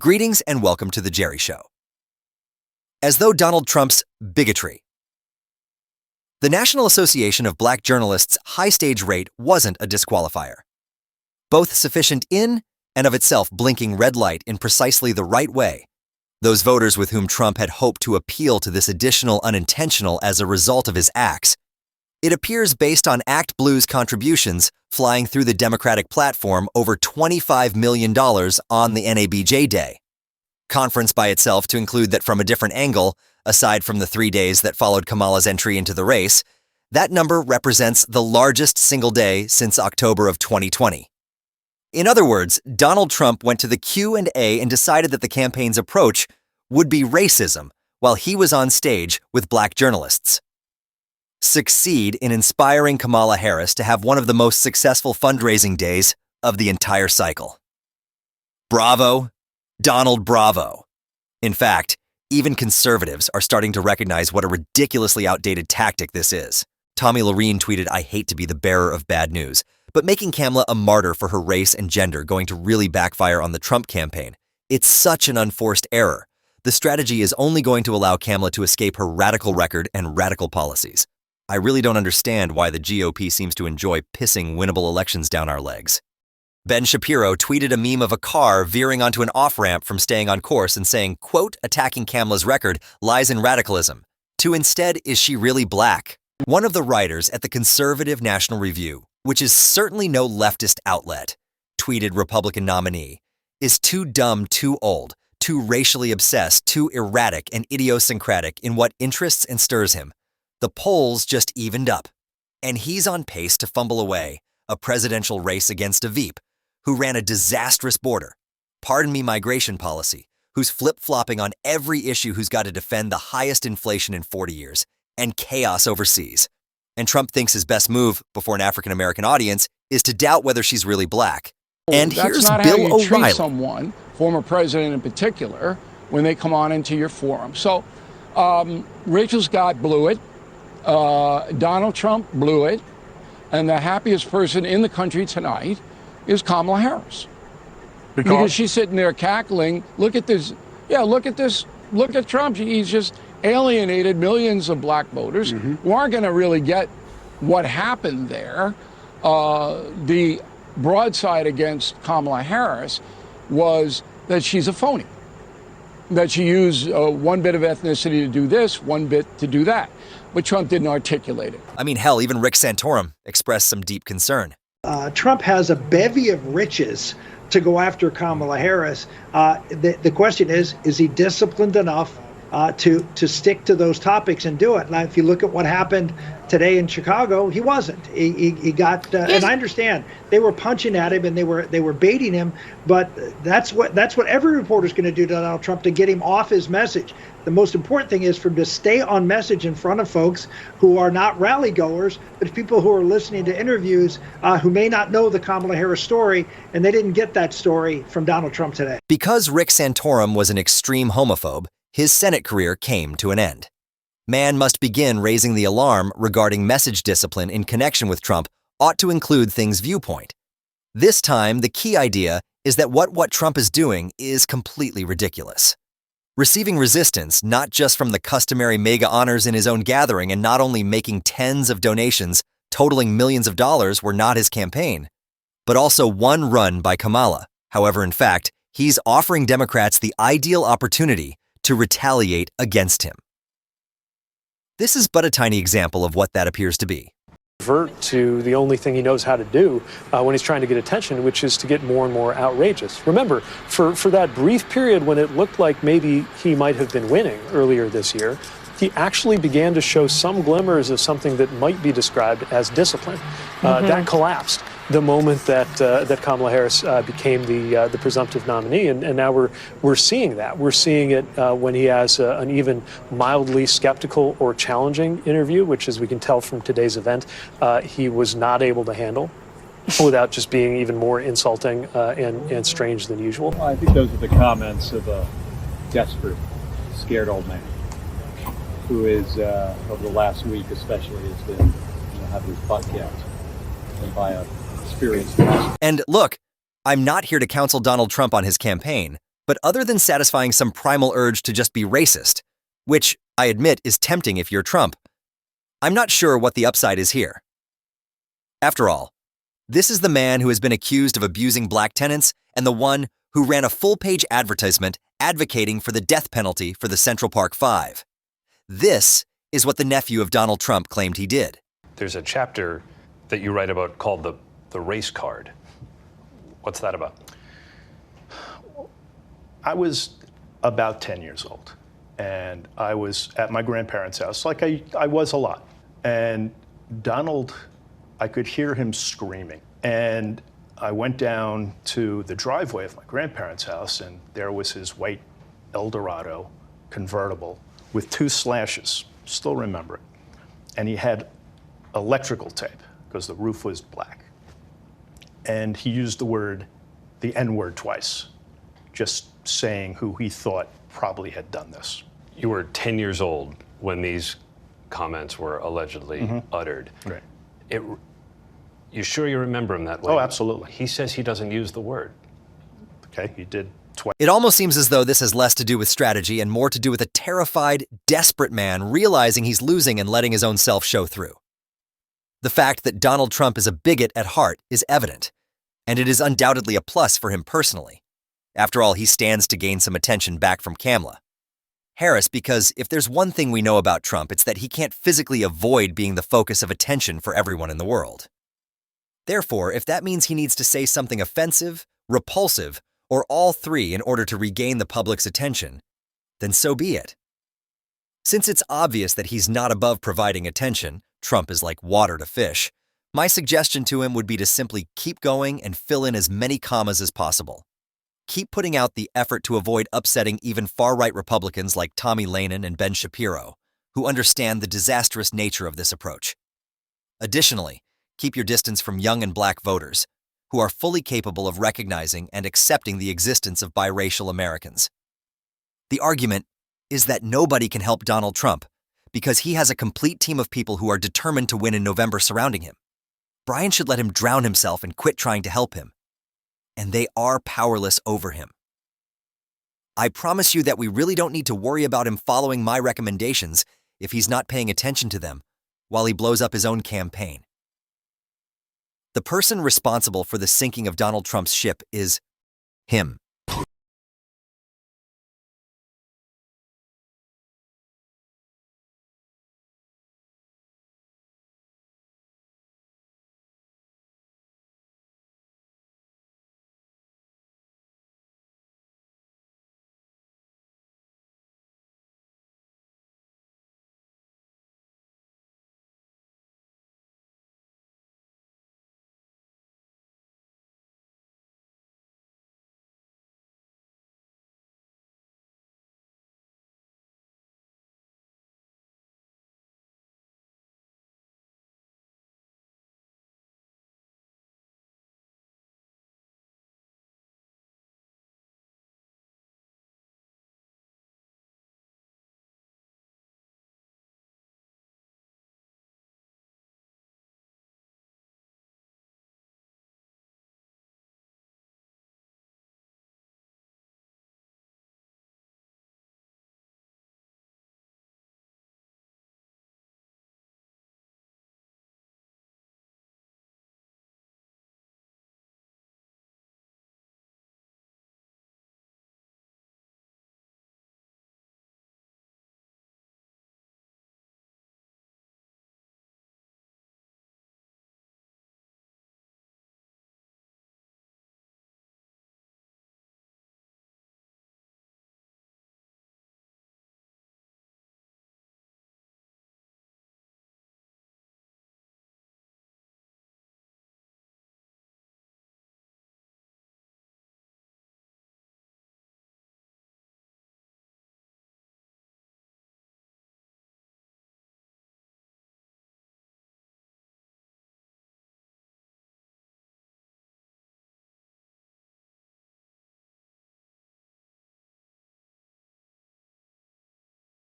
Greetings and welcome to The Jerry Show. As though Donald Trump's bigotry. The National Association of Black Journalists' high stage rate wasn't a disqualifier. Both sufficient in and of itself blinking red light in precisely the right way. Those voters with whom Trump had hoped to appeal to this additional unintentional as a result of his acts. It appears based on Act Blue's contributions flying through the Democratic platform over $25 million on the NABJ day. Conference by itself to include that from a different angle, aside from the 3 days that followed Kamala's entry into the race, that number represents the largest single day since October of 2020. In other words, Donald Trump went to the Q&A and decided that the campaign's approach would be racism while he was on stage with black journalists. Succeed in inspiring Kamala Harris to have one of the most successful fundraising days of the entire cycle. Bravo, Donald, bravo. In fact, even conservatives are starting to recognize what a ridiculously outdated tactic this is. Tommy Loreen tweeted, "I hate to be the bearer of bad news, but making Kamala a martyr for her race and gender going to really backfire on the Trump campaign. It's such an unforced error. The strategy is only going to allow Kamala to escape her radical record and radical policies. I really don't understand why the GOP seems to enjoy pissing winnable elections down our legs." Ben Shapiro tweeted a meme of a car veering onto an off-ramp from staying on course and saying, quote, attacking Kamala's record lies in radicalism, to instead, is she really black? One of the writers at the conservative National Review, which is certainly no leftist outlet, tweeted Republican nominee, is too dumb, too old, too racially obsessed, too erratic and idiosyncratic in what interests and stirs him. The polls just evened up, and he's on pace to fumble away a presidential race against a Veep who ran a disastrous border, pardon me migration policy, who's flip-flopping on every issue, who's got to defend the highest inflation in 40 years, and chaos overseas. And Trump thinks his best move before an African-American audience is to doubt whether she's really black. And here's Bill O'Reilly. That's not how you treat someone, former president in particular, when they come on into your forum. So Rachel Scott blew it. Donald Trump blew it. And the happiest person in the country tonight is Kamala Harris. Because she's sitting there cackling. Look at this. Yeah, look at this. Look at Trump. He's just alienated millions of black voters who aren't going to really get what happened there. The broadside against Kamala Harris was that she's a phony, that she used one bit of ethnicity to do this, one bit to do that. But Trump didn't articulate it. I mean, hell, even Rick Santorum expressed some deep concern. Trump has a bevy of riches to go after Kamala Harris. The question is he disciplined enough to stick to those topics and do it? Now, if you look at what happened today in Chicago, he wasn't. He got, and I understand they were punching at him and they were baiting him, but that's what every reporter's going to do to Donald Trump to get him off his message. The most important thing is for him to stay on message in front of folks who are not rally goers, but people who are listening to interviews who may not know the Kamala Harris story, and they didn't get that story from Donald Trump today. Because Rick Santorum was an extreme homophobe, his Senate career came to an end. Man must begin raising the alarm regarding message discipline in connection with Trump ought to include things viewpoint. This time, the key idea is that what Trump is doing is completely ridiculous. Receiving resistance not just from the customary mega honors in his own gathering and not only making tens of donations totaling millions of dollars were not his campaign, but also one run by Kamala. However, in fact, he's offering Democrats the ideal opportunity to retaliate against him. This is but a tiny example of what that appears to be. Revert to the only thing he knows how to do when he's trying to get attention, which is to get more and more outrageous. Remember, for that brief period when it looked like maybe he might have been winning earlier this year, he actually began to show some glimmers of something that might be described as discipline. That collapsed the moment that Kamala Harris became the presumptive nominee, and now we're seeing that. We're seeing it when he has an even mildly skeptical or challenging interview, which, as we can tell from today's event, he was not able to handle without just being even more insulting and strange than usual. Well, I think those are the comments of a desperate, scared old man who is, over the last week especially, has been having his butt kicked by a experienced. And look, I'm not here to counsel Donald Trump on his campaign, But other than satisfying some primal urge to just be racist, which I admit is tempting if you're Trump, I'm not sure what the upside is here. After all, this is the man who has been accused of abusing black tenants and the one who ran a full-page advertisement advocating for the death penalty for the Central Park Five. This is what the nephew of Donald Trump claimed he did. There's a chapter that you write about called the race card. What's that about? I was about 10 years old, and I was at my grandparents' house, like I was a lot. And Donald, I could hear him screaming. And I went down to the driveway of my grandparents' house, and there was his white Eldorado convertible with 2 slashes. Still remember it. And he had electrical tape because the roof was black. And he used the N-word twice, just saying who he thought probably had done this. You were 10 years old when these comments were allegedly uttered. Right. You sure you remember him that way? Oh, absolutely. He says he doesn't use the word. Okay, he did twice. It almost seems as though this has less to do with strategy and more to do with a terrified, desperate man realizing he's losing and letting his own self show through. The fact that Donald Trump is a bigot at heart is evident, and it is undoubtedly a plus for him personally. After all, he stands to gain some attention back from Kamala Harris, because if there's one thing we know about Trump, it's that he can't physically avoid being the focus of attention for everyone in the world. Therefore, if that means he needs to say something offensive, repulsive, or all three in order to regain the public's attention, then so be it. Since it's obvious that he's not above providing attention, Trump is like water to fish, my suggestion to him would be to simply keep going and fill in as many commas as possible. Keep putting out the effort to avoid upsetting even far-right Republicans like Tommy Lanen and Ben Shapiro, who understand the disastrous nature of this approach. Additionally, keep your distance from young and black voters, who are fully capable of recognizing and accepting the existence of biracial Americans. The argument is that nobody can help Donald Trump because he has a complete team of people who are determined to win in November surrounding him. Brian should let him drown himself and quit trying to help him. And they are powerless over him. I promise you that we really don't need to worry about him following my recommendations if he's not paying attention to them while he blows up his own campaign. The person responsible for the sinking of Donald Trump's ship is him.